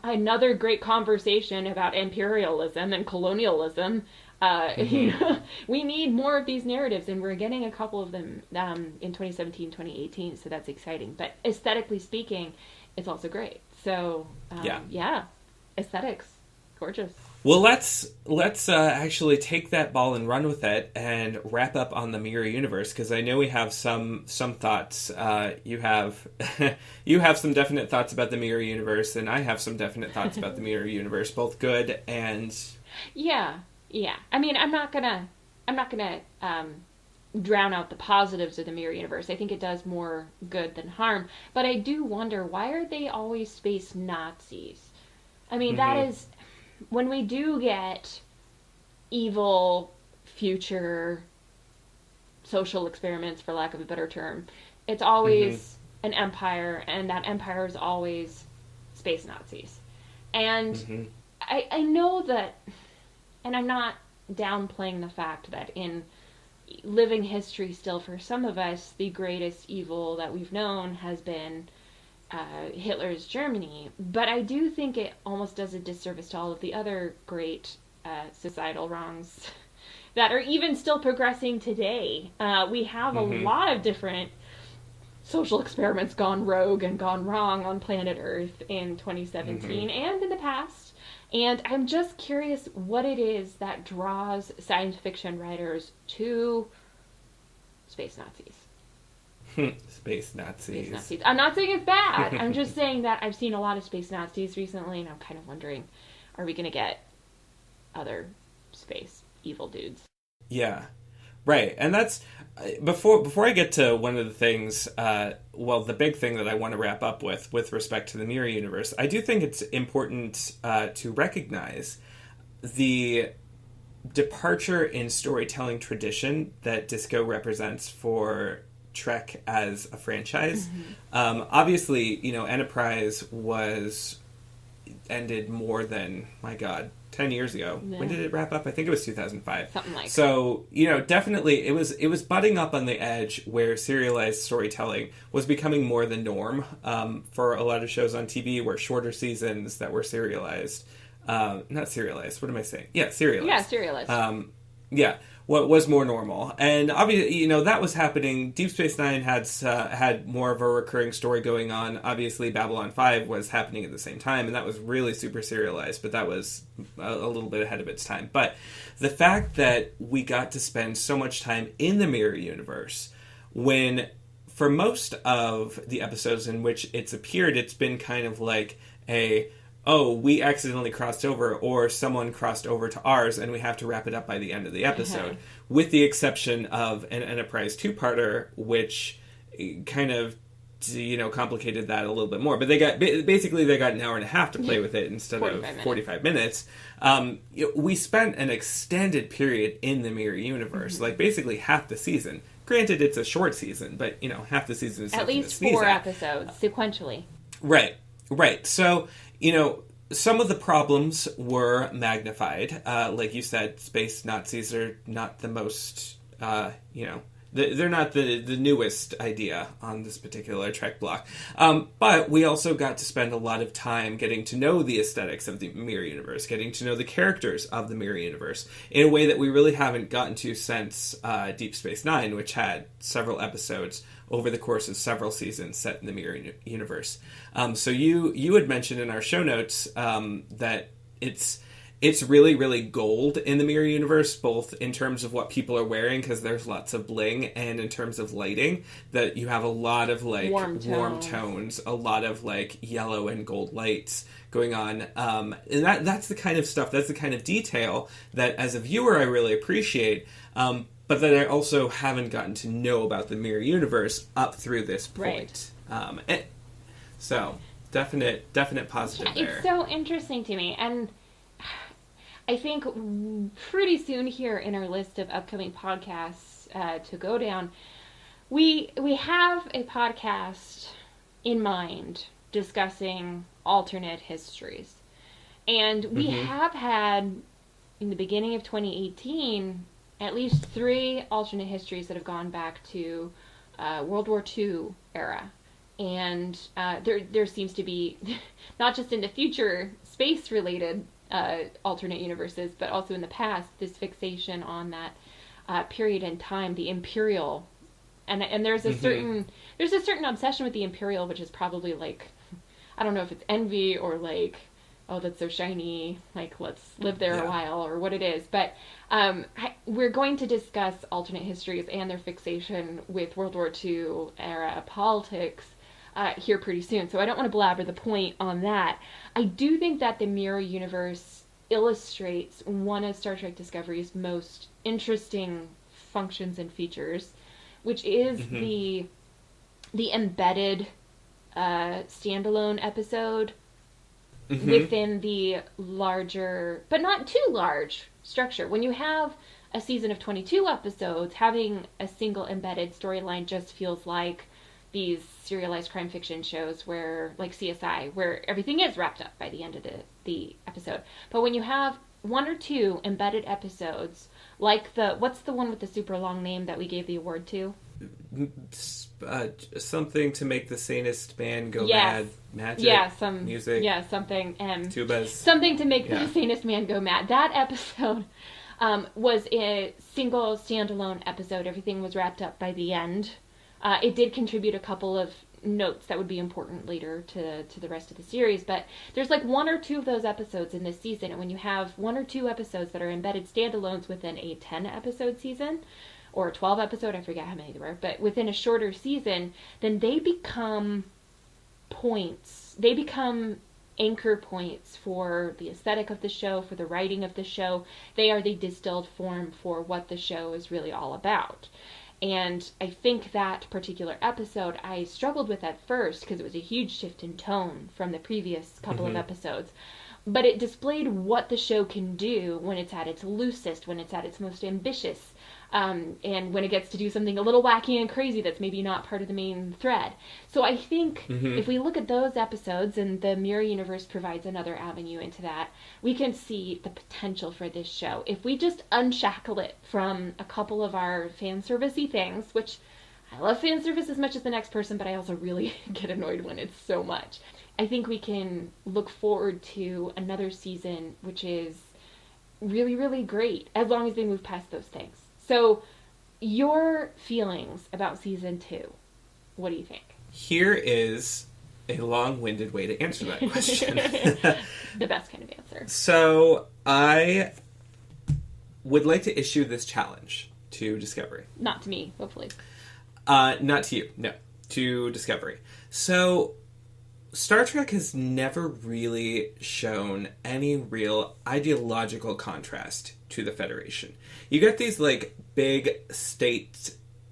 another great conversation about imperialism and colonialism. We need more of these narratives, and we're getting a couple of them in 2017, 2018, so that's exciting. But aesthetically speaking, it's also great. So, yeah, aesthetics, gorgeous. Well, let's actually take that ball and run with it and wrap up on the Mirror Universe, because I know we have some thoughts. You have you have some definite thoughts about the Mirror Universe, and I have some definite thoughts about the Mirror Universe, both good and yeah. I mean, I'm not gonna drown out the positives of the Mirror Universe. I think it does more good than harm, but I do wonder, why are they always space Nazis? I mean, that is. When we do get evil future social experiments, for lack of a better term, it's always an empire, and that empire is always space Nazis. And I know that, and I'm not downplaying the fact that in living history still, for some of us, the greatest evil that we've known has been Hitler's Germany, but I do think it almost does a disservice to all of the other great societal wrongs that are even still progressing today. We have a lot of different social experiments gone rogue and gone wrong on planet Earth in 2017 and in the past, and I'm just curious what it is that draws science fiction writers to space Nazis. Space Nazis. I'm not saying it's bad. I'm just saying that I've seen a lot of space Nazis recently, and I'm kind of wondering, are we going to get other space evil dudes? Yeah, right. And that's before I get to one of the things. The big thing that I want to wrap up with respect to the Mirror Universe, I do think it's important to recognize the departure in storytelling tradition that Disco represents for Trek as a franchise. Obviously, Enterprise was ended more than, my God, 10 years ago. Yeah. When did it wrap up? I think it was 2005. Something like that. So, definitely it was butting up on the edge where serialized storytelling was becoming more the norm for a lot of shows on TV, where shorter seasons that were serialized. Not serialized. What am I saying? Yeah, serialized. Yeah, serialized. What was more normal, and obviously, that was happening. Deep Space Nine had more of a recurring story going on. Obviously, Babylon 5 was happening at the same time, and that was really super serialized, but that was a little bit ahead of its time. But the fact that we got to spend so much time in the Mirror Universe, when for most of the episodes in which it's appeared, it's been kind of like we accidentally crossed over, or someone crossed over to ours, and we have to wrap it up by the end of the episode. With the exception of an Enterprise two-parter, which kind of, complicated that a little bit more. But they got an hour and a half to play with it instead of 45 minutes. We spent an extended period in the Mirror Universe, like basically half the season. Granted, it's a short season, but, half the season is at least 4 episodes, sequentially. Right. So, some of the problems were magnified. Like you said, space Nazis are not the most, they're not the newest idea on this particular Trek block. But we also got to spend a lot of time getting to know the aesthetics of the Mirror Universe, getting to know the characters of the Mirror Universe in a way that we really haven't gotten to since Deep Space Nine, which had several episodes over the course of several seasons set in the Mirror Universe. So you had mentioned in our show notes that it's really, really gold in the Mirror Universe, both in terms of what people are wearing, because there's lots of bling, and in terms of lighting, that you have a lot of warm tones, a lot of yellow and gold lights going on. And that's the kind of stuff, that's the kind of detail that as a viewer I really appreciate. But that I also haven't gotten to know about the Mirror Universe up through this point. Right. So, definite positive there. It's so interesting to me, and I think pretty soon here in our list of upcoming podcasts to go down, we have a podcast in mind discussing alternate histories. And we have had, in the beginning of 2018, at least 3 alternate histories that have gone back to World War II era. And there seems to be, not just in the future, space-related alternate universes, but also in the past, this fixation on that period in time, the Imperial. And there's a certain obsession with the Imperial, which is probably I don't know if it's envy or like, oh, that's so shiny, like let's live there a while, or what it is. But we're going to discuss alternate histories and their fixation with World War II era politics here pretty soon. So I don't want to belabor the point on that. I do think that the mirror universe illustrates one of Star Trek Discovery's most interesting functions and features, which is the embedded standalone episode within the larger, but not too large, structure. When you have a season of 22 episodes, having a single embedded storyline just feels like these serialized crime fiction shows where, like CSI, where everything is wrapped up by the end of the episode. But when you have one or two embedded episodes, like what's the one with the super long name that we gave the award to? Something to make the sanest man go mad. Magic. Music. Yeah, something. Tubas. Something to make the sanest man go mad. That episode was a single standalone episode. Everything was wrapped up by the end. It did contribute a couple of notes that would be important later to the rest of the series, but there's like one or two of those episodes in this season, and when you have one or two episodes that are embedded standalones within a 10 episode season, or a 12 episode, I forget how many there were, but within a shorter season, then they become points. They become anchor points for the aesthetic of the show, for the writing of the show. They are the distilled form for what the show is really all about. And I think that particular episode I struggled with at first because it was a huge shift in tone from the previous couple of episodes. But it displayed what the show can do when it's at its loosest, when it's at its most ambitious, and when it gets to do something a little wacky and crazy that's maybe not part of the main thread. So I think if we look at those episodes, and the Mirror Universe provides another avenue into that, we can see the potential for this show. If we just unshackle it from a couple of our fan servicey things, which I love fan service as much as the next person, but I also really get annoyed when it's so much. I think we can look forward to another season, which is really, really great, as long as they move past those things. So, your feelings about season 2, what do you think? Here is a long-winded way to answer that question. The best kind of answer. So, I would like to issue this challenge to Discovery. Not to me, hopefully. Not to you, no. To Discovery. So, Star Trek has never really shown any real ideological contrast to the Federation. You get these, like, big state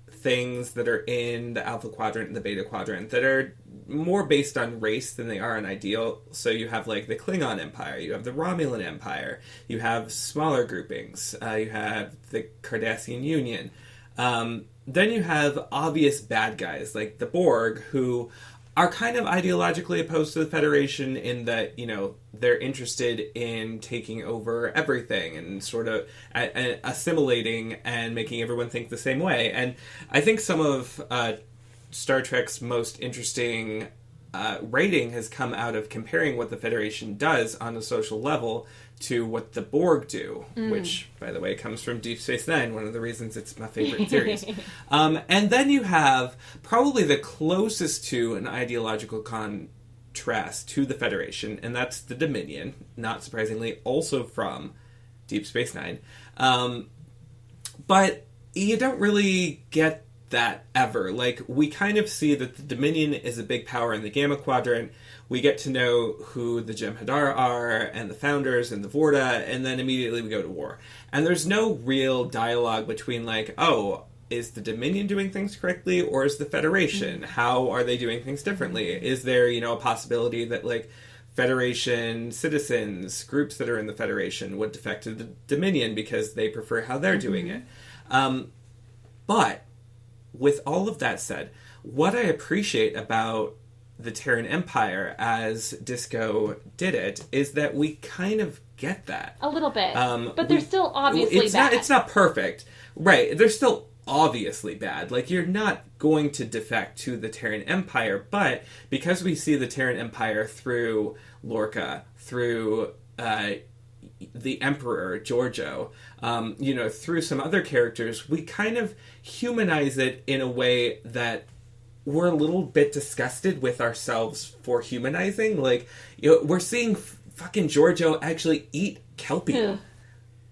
things that are in the Alpha Quadrant and the Beta Quadrant that are more based on race than they are on ideal. So you have, like, the Klingon Empire, you have the Romulan Empire, you have smaller groupings, you have the Cardassian Union. Then you have obvious bad guys, like the Borg, who are kind of ideologically opposed to the Federation in that, you know, they're interested in taking over everything and sort of assimilating and making everyone think the same way. And I think some of Star Trek's most interesting rating has come out of comparing what the Federation does on a social level to what the Borg do, which, by the way, comes from Deep Space Nine, one of the reasons it's my favorite series. And then you have probably the closest to an ideological contrast to the Federation, and that's the Dominion, not surprisingly, also from Deep Space Nine. But you don't really get that ever. Like, we kind of see that the Dominion is a big power in the Gamma Quadrant. We get to know who the Jem'Hadar are, and the Founders, and the Vorta, and then immediately we go to war. And there's no real dialogue between, like, oh, is the Dominion doing things correctly, or is the Federation? How are they doing things differently? Is there, you know, a possibility that, like, Federation citizens, groups that are in the Federation, would defect to the Dominion because they prefer how they're doing it? But with all of that said, what I appreciate about the Terran Empire as Disco did it is that we kind of get that. A little bit. But they're still obviously bad. It's not perfect. Right. They're still obviously bad. Like, you're not going to defect to the Terran Empire, but because we see the Terran Empire through Lorca, through the Emperor, Giorgio, you know, through some other characters, we kind of humanize it in a way that we're a little bit disgusted with ourselves for humanizing. Like, you know, we're seeing fucking Giorgio actually eat Kelpie. Ugh.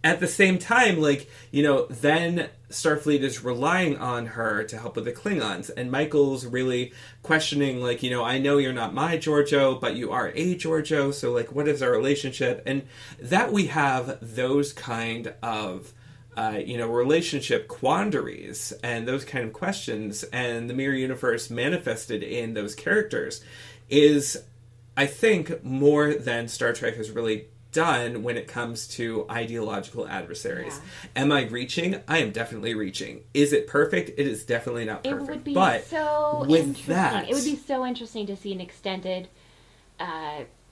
At the same time, like, you know, then Starfleet is relying on her to help with the Klingons, and Michael's really questioning, like, you know, I know you're not my Giorgio, but you are a Giorgio, so, like, what is our relationship? And that we have those kind of, you know, relationship quandaries and those kind of questions, and the Mirror Universe manifested in those characters is, I think, more than Star Trek has really done when it comes to ideological adversaries. Yeah. Am I reaching? I am definitely reaching. Is it perfect? It is definitely not perfect. It would be but so with interesting. that, It would be so interesting to see an extended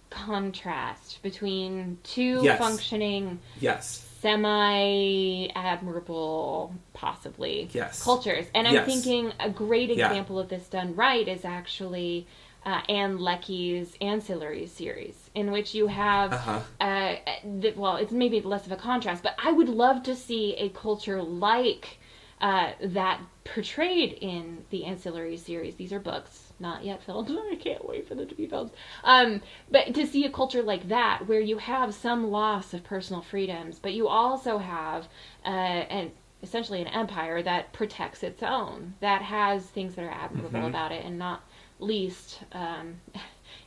contrast between two functioning, semi-admirable, possibly, cultures. And I'm thinking a great example of this done right is actually Anne Leckie's Ancillary series, in which you have, well, it's maybe less of a contrast, but I would love to see a culture like that portrayed in the Ancillary series. These are books, not yet filmed. I can't wait for them to be filmed. But to see a culture like that, where you have some loss of personal freedoms, but you also have essentially an empire that protects its own, that has things that are admirable about it, and not least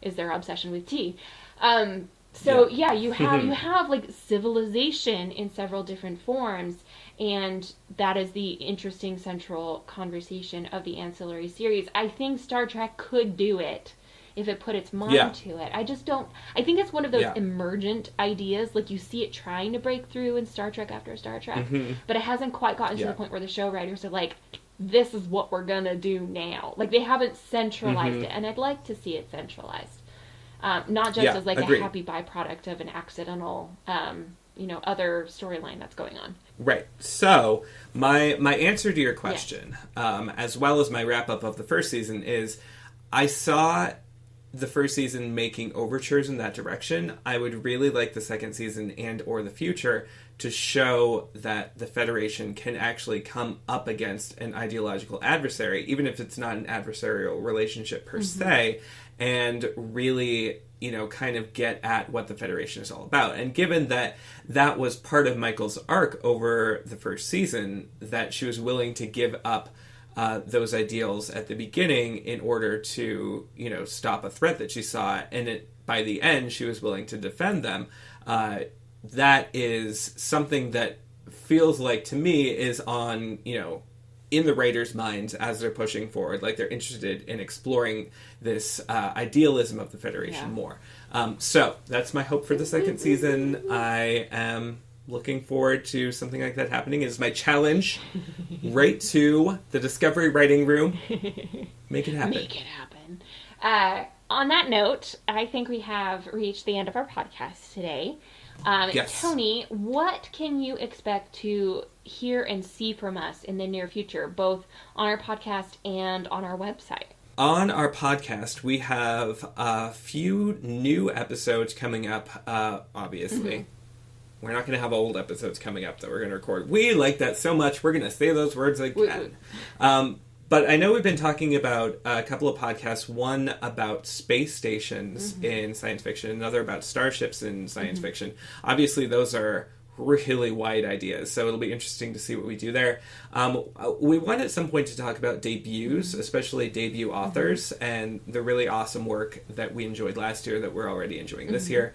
is their obsession with tea. You have like civilization in several different forms, and that is the interesting central conversation of the Ancillary series. I think Star Trek could do it if it put its mind to it. I think it's one of those emergent ideas, like you see it trying to break through in Star Trek after Star Trek, but it hasn't quite gotten to the point where the show writers are like, this is what we're gonna do now. Like, they haven't centralized it, and I'd like to see it centralized. Not just as like a happy byproduct of an accidental, other storyline that's going on. Right. So, my answer to your question, as well as my wrap-up of the first season, is I saw the first season making overtures in that direction. I would really like the second season and or the future to show that the Federation can actually come up against an ideological adversary, even if it's not an adversarial relationship per se, and really, you know, kind of get at what the Federation is all about. And given that that was part of Michael's arc over the first season, that she was willing to give up those ideals at the beginning in order to, you know, stop a threat that she saw, and by the end she was willing to defend them, that is something that feels like, to me, is on, you know, in the writers' minds as they're pushing forward. Like, they're interested in exploring this idealism of the Federation more. So, that's my hope for the second season. I am looking forward to something like that happening. It is my challenge. Right to the Discovery Writing Room. Make it happen. Make it happen. On that note, I think we have reached the end of our podcast today. Tony, what can you expect to hear and see from us in the near future, both on our podcast and on our website? On our podcast, we have a few new episodes coming up, obviously. We're not going to have old episodes coming up that we're going to record. We like that so much, we're going to say those words again. But I know we've been talking about a couple of podcasts, one about space stations in science fiction, another about starships in science fiction. Obviously, those are really wide ideas, so it'll be interesting to see what we do there. We want at some point to talk about debuts, especially debut authors, and the really awesome work that we enjoyed last year that we're already enjoying this year.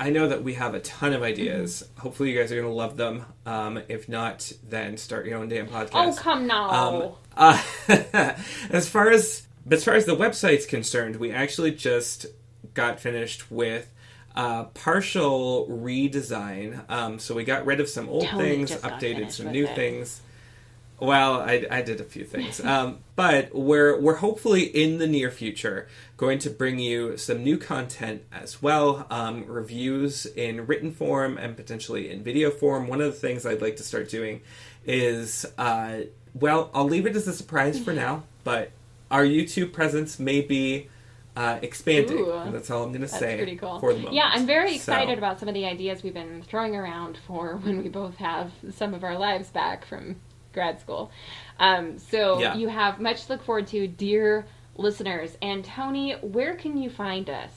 I know that we have a ton of ideas. Hopefully you guys are going to love them. If not, then start your own damn podcast. Oh, come now. As far as the website's concerned, we actually just got finished with partial redesign. So we got rid of some old things, updated some new things. Well, I did a few things. But we're hopefully in the near future going to bring you some new content as well. Reviews in written form and potentially in video form. One of the things I'd like to start doing is, I'll leave it as a surprise for now, but our YouTube presence may be expanding. Ooh, and that's all I'm going to say pretty cool. for the moment. Yeah, I'm very excited about some of the ideas we've been throwing around for when we both have some of our lives back from grad school. So Yeah. you have much to look forward to, dear listeners. And Tony, where can you find us?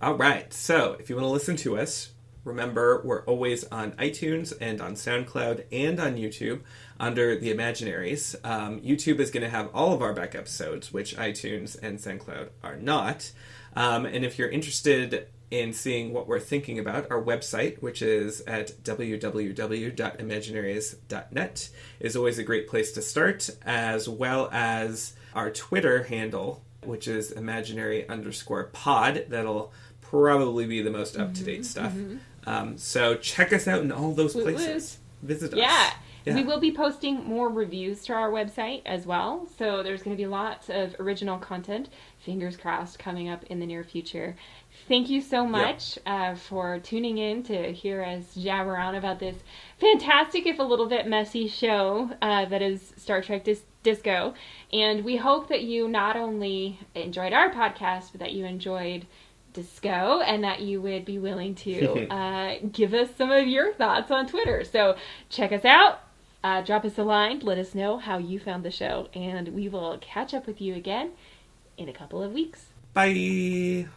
All right. So if you want to listen to us, remember we're always on iTunes and on SoundCloud and on YouTube under the Imaginaries. YouTube is going to have all of our back episodes, which iTunes and SoundCloud are not. And if you're interested in seeing what we're thinking about, our website, which is at www.imaginaries.net, is always a great place to start, as well as our Twitter handle, which is imaginary_pod. That'll probably be the most up-to-date stuff. So check us out in all those places. Visit us. Yeah. We will be posting more reviews to our website as well. So there's going to be lots of original content, fingers crossed, coming up in the near future. Thank you so much for tuning in to hear us jabber on about this fantastic, if a little bit messy show that is Star Trek Disco. And we hope that you not only enjoyed our podcast, but that you enjoyed Disco, and that you would be willing to give us some of your thoughts on Twitter. So check us out, drop us a line, let us know how you found the show, and we will catch up with you again in a couple of weeks. Bye!